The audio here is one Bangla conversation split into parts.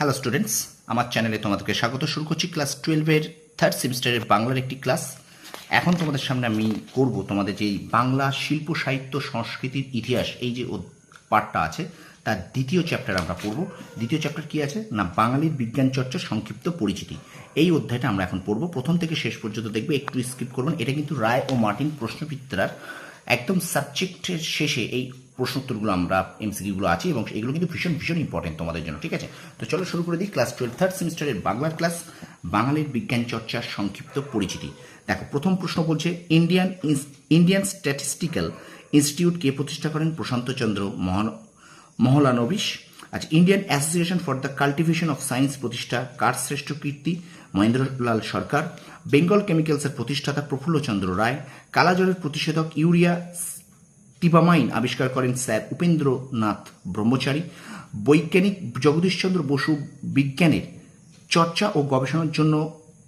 হ্যালো স্টুডেন্টস, আমার চ্যানেলে তোমাদেরকে স্বাগত। শুরু করছি ক্লাস 12-এর থার্ড সেমিস্টারের বাংলার একটি ক্লাস। এখন তোমাদের সামনে আমি করব তোমাদের যেই বাংলা শিল্প সাহিত্য সংস্কৃতির ইতিহাস এই যে পার্টটা আছে তার দ্বিতীয় চ্যাপ্টার আমরা পড়ব। দ্বিতীয় চ্যাপ্টার কি আছে না, বাঙালির বিজ্ঞান চর্চা সংক্ষিপ্ত পরিচিতি। এই অধ্যায়টা আমরা এখন পড়ব। প্রথম থেকে শেষ পর্যন্ত দেখবে, একটু স্কিপ করবেন। এটা কিন্তু রায় ও মার্টিন প্রশ্নবিদ্যার একদম সাবজেক্টের শেষে এই প্রশ্নোত্তরগুলো আমরা এমসিকিউগুলো আছে এবং এগুলো কিন্তু ভীষণ ভীষণ ইম্পর্টেন্ট তোমাদের জন্য। ঠিক আছে, তো চলো শুরু করে দিই। ক্লাস 12 থার্ড সেমিস্টারের বাংলার ক্লাস, বাঙালির বিজ্ঞান চর্চার সংক্ষিপ্ত পরিচিতি। দেখো, প্রথম প্রশ্ন বলছে ইন্ডিয়ান স্ট্যাটিস্টিক্যাল ইনস্টিটিউট কে প্রতিষ্ঠা করেন? প্রশান্ত চন্দ্র মহলানবিশ। আচ্ছা, Indian association for the cultivation of science প্রতিষ্ঠা কার শ্রেষ্ঠ কীর্তি? মহেন্দ্রলাল সরকার। বেঙ্গল কেমিক্যালসের প্রতিষ্ঠাতা প্রফুল্লচন্দ্র রায়। কালাজ্বরের প্রতিষেধক ইউরিয়া টিবামাইন আবিষ্কার করেন স্যার উপেন্দ্রনাথ ব্রহ্মচারী। বৈজ্ঞানিক জগদীশচন্দ্র বসু বিজ্ঞানের চর্চা ও গবেষণার জন্য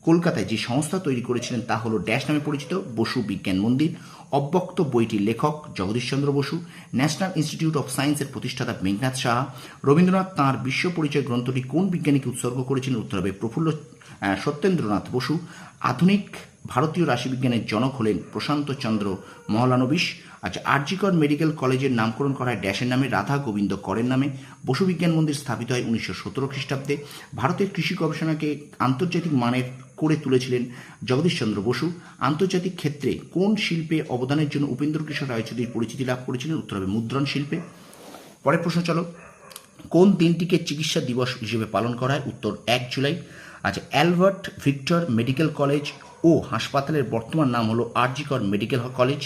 কলকাতায় যে সংস্থা তৈরি করেছিলেন তা হল ড্যাশ নামে পরিচিত বসু বিজ্ঞান মন্দির। অব্যক্ত বইটির লেখক Jagadish Chandra Basu. National institute of সায়েন্সের প্রতিষ্ঠাতা মেঘনাথ সাহা। রবীন্দ্রনাথ তাঁর বিশ্ব পরিচয় গ্রন্থটি কোন বিজ্ঞানীকে উৎসর্গ করেছিলেন? উত্তর হবে সত্যেন্দ্রনাথ বসু। আধুনিক ভারতীয় রাশিবিজ্ঞানের জনক হলেন প্রশান্ত চন্দ্র মহলানবিশ। আচ্ছা, আরজিকর মেডিকেল কলেজের নামকরণ করা হয় ড্যাশের নামে? রাধা গোবিন্দ করের নামে। বসু বিজ্ঞান মন্দির স্থাপিত হয় 1917 খ্রিস্টাব্দে। ভারতের কৃষি গবেষণাকে আন্তর্জাতিক মানের করে তুলেছিলেন জগদীশচন্দ্র বসু। আন্তর্জাতিক ক্ষেত্রে কোন শিল্পে অবদানের জন্য উপেন্দ্র কিশোর রায়চৌধুরী পরিচিতি লাভ করেছিলেন? উত্তর হবে মুদ্রণ শিল্পে। পরের প্রশ্ন চলো, কোন দিনটিকে চিকিৎসা দিবস হিসেবে পালন করা হয়? উত্তর 1 জুলাই। আচ্ছা, অ্যালবার্ট ভিক্টর মেডিকেল কলেজ ও হাসপাতালের বর্তমান নাম হলো আরজিকর মেডিকেল কলেজ।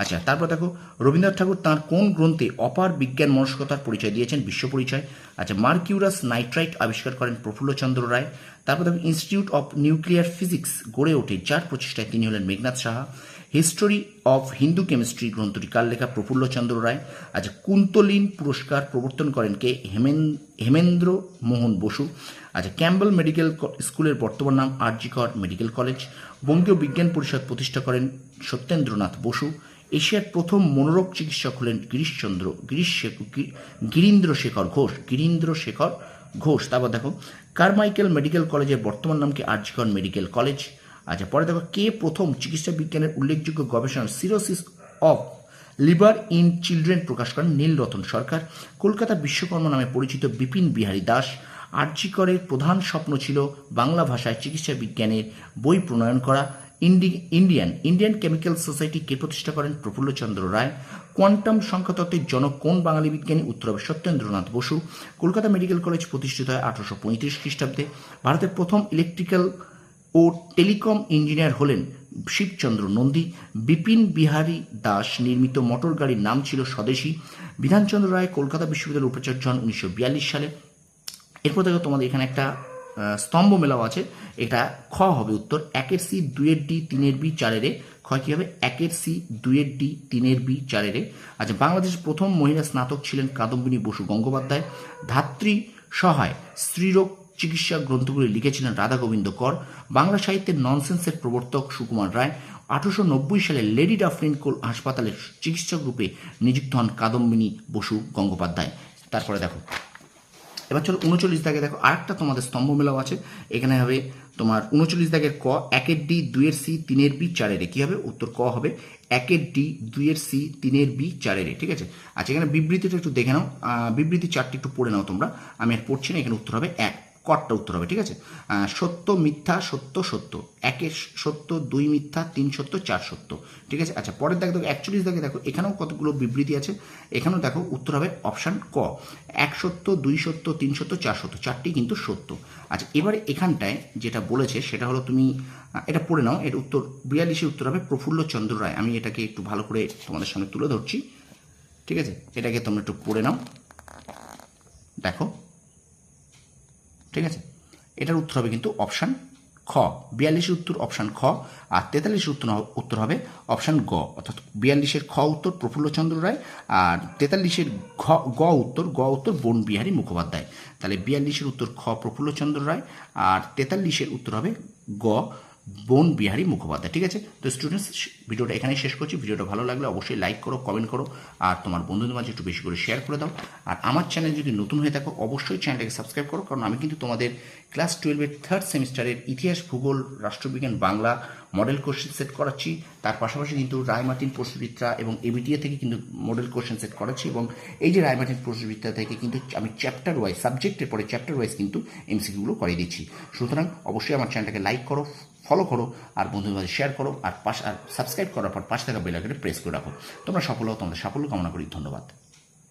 আচ্ছা, তারপর দেখো, রবীন্দ্রনাথ ঠাকুর তাঁর কোন গ্রন্থে অপার বিজ্ঞান মনস্কতার পরিচয় দিয়েছেন? বিশ্ব পরিচয়। আচ্ছা, মার্কিউরাস নাইট্রাইট আবিষ্কার করেন প্রফুল্লচন্দ্র রায়। তারপর দেখো, ইনস্টিটিউট অফ নিউক্লিয়ার ফিজিক্স গড়ে ওঠে যার প্রচেষ্টায় তিনি হলেন Meghnath Saha. History of Hindu chemistry গ্রন্থটি কার লেখা? প্রফুল্লচন্দ্র রায়। আচ্ছা, কুন্তলিন পুরস্কার প্রবর্তন করেন কে? হেমেন্দ্র মোহন বসু। আচ্ছা, ক্যাম্বেল মেডিকেল স্কুলের বর্তমান নাম আরজিকর মেডিকেল কলেজ। বঙ্গীয় বিজ্ঞান পরিষদ প্রতিষ্ঠা করেন সত্যেন্দ্রনাথ বসু। এশিয়ার প্রথম মনোরোগ চিকিৎসক হলেন গিরীন্দ্র শেখর ঘোষ। তারপর দেখো, কারমাইকেল মেডিকেল কলেজের বর্তমান নাম কি? R G Kar medical college. আচ্ছা, পরে দেখো, কে প্রথম চিকিৎসা বিজ্ঞানের উল্লেখযোগ্য গবেষণা cirrhosis of liver in children প্রকাশ করেন? নীলরতন সরকার। কলকাতা বিশ্বকর্মা নামে পরিচিত বিপিন বিহারী দাস। আরজিকরের প্রধান স্বপ্ন ছিল বাংলা ভাষায় চিকিৎসা বিজ্ঞানের বই প্রণয়ন করা। ইন্ডিয়ান কেমিক্যাল সোসাইটি কে প্রতিষ্ঠা করেন? প্রফুল্লচন্দ্র রায়। কোয়ান্টাম সংখ্যাতত্ত্বের জনক কোন বাঙালি বিজ্ঞানী? উত্তর হবে সত্যেন্দ্রনাথ বসু। কলকাতা মেডিকেল কলেজ প্রতিষ্ঠিত হয় 1835 খ্রিস্টাব্দে। ভারতের প্রথম ইলেকট্রিক্যাল ও টেলিকম ইঞ্জিনিয়ার হলেন শিবচন্দ্র নন্দী। বিপিন বিহারী দাস নির্মিত মোটর গাড়ির নাম ছিল স্বদেশী। বিধানচন্দ্র রায় কলকাতা বিশ্ববিদ্যালয়ের উপাচার্য হন 1942 সালে। এরপর দেখো, তোমাদের এখানে একটা স্তম্ভ মেলাও আছে। এটা খ হবে উত্তর। 1-এর সি 2-এর ডি 3-এর বি 4-এর এ। খ কি হবে? 1-এর সি 2-এর ডি 3-এর বি 4-এর এ। আচ্ছা, বাংলাদেশের প্রথম মহিলা স্নাতক ছিলেন কাদম্বিনী বসু গঙ্গোপাধ্যায়। ধাত্রী সহায় স্ত্রীরোগ চিকিৎসা গ্রন্থগুলি লিখেছিলেন রাধা গোবিন্দ কর। বাংলা সাহিত্যের ননসেন্সের প্রবর্তক সুকুমার রায়। 1890 সালে লেডি ডাফরিন হাসপাতালের চিকিৎসক রূপে নিযুক্ত হন কাদম্বিনী বসু গঙ্গোপাধ্যায়। তারপরে দেখো, এবার চলো 39 দাগে দেখো, আরেকটা তোমাদের স্তম্ভ মেলাও আছে। এখানে হবে তোমার 39 দাগের ক, 1-এর ডি 2-এর সি 3-এর বি 4-এর এ। কি হবে? উত্তর ক হবে 1-এর ডি 2-এর সি 3-এর বি 4-এর এ। ঠিক আছে। আচ্ছা, এখানে বিবৃতিটা একটু দেখে নাও, বিবৃতি চারটি একটু পড়ে নাও তোমরা, আমি আর পড়ছি না। এখানে উত্তর হবে 1, কটটা উত্তর হবে। ঠিক আছে। সত্য মিথ্যা সত্য সত্য, 1 সত্য, 2 মিথ্যা, 3 সত্য, 4 সত্য। ঠিক আছে। আচ্ছা, পরের দেখো 41 দাগে দেখো, এখানেও কতগুলো বিবৃতি আছে। এখানেও দেখো উত্তর হবে অপশান ক, 1 সত্য, 2 সত্য, 3 সত্য, 4 সত্য, চারটি কিন্তু সত্য। আচ্ছা, এবারে এখানটায় যেটা বলেছে সেটা হলো, তুমি এটা পড়ে নাও। এর উত্তর 42-এর উত্তর হবে প্রফুল্লচন্দ্র রায়। আমি এটাকে একটু ভালো করে তোমাদের সামনে তুলে ধরছি। ঠিক আছে, এটাকে তোমরা একটু পড়ে নাও, দেখো। ঠিক আছে, এটার উত্তর হবে কিন্তু অপশান খ। 42-এর উত্তর অপশান খ, আর 43-এর উত্তর হবে অপশান গ। অর্থাৎ 42-এর খ উত্তর প্রফুল্লচন্দ্র রায়, আর 43-এর গ উত্তর বন বিহারী মুখোপাধ্যায়। তাহলে 42-এর উত্তর খ প্রফুল্লচন্দ্র রায়, আর 43-এর উত্তর হবে গ বন বিহারী মুখোপাধ্যায়। ঠিক আছে, তো স্টুডেন্টস ভিডিওটা এখানেই শেষ করছি। ভিডিওটা ভালো লাগলে অবশ্যই লাইক করো, কমেন্ট করো, আর তোমার বন্ধুদের মাঝে একটু বেশি করে শেয়ার করে দাও। আর আমার চ্যানেল যদি নতুন হয়ে থাকো অবশ্যই চ্যানেলটাকে সাবস্ক্রাইব করো, কারণ আমি কিন্তু তোমাদের ক্লাস 12-এর থার্ড সেমিস্টারের ইতিহাস, ভূগোল, রাষ্ট্রবিজ্ঞান, বাংলা মডেল কোশ্চেন সেট করাচ্ছি। তার পাশাপাশি কিন্তু রায়মার্টিন প্রশ্নবিদ্যা এবং এবিটিএ থেকে কিন্তু মডেল কোশ্চেন সেট করাচ্ছি, এবং এই যে রায়মার্টিন প্রশ্নবিদ্যা থেকে কিন্তু আমি চ্যাপ্টার ওয়াইজ, সাবজেক্টের পরে চ্যাপ্টার ওয়াইজ কিন্তু এমসিকিউগুলো করিয়ে দিচ্ছি। সুতরাং অবশ্যই আমার চ্যানেলটাকে লাইক করো, ফলো করো, আর বন্ধুদের মাঝে শেয়ার করো, আর সাবস্ক্রাইব করার পর পাশে থাকা বেল আইকনে প্রেস করে রাখো। তোমরা সফল হও, তোমাদের সাফল্য কামনা করি। ধন্যবাদ।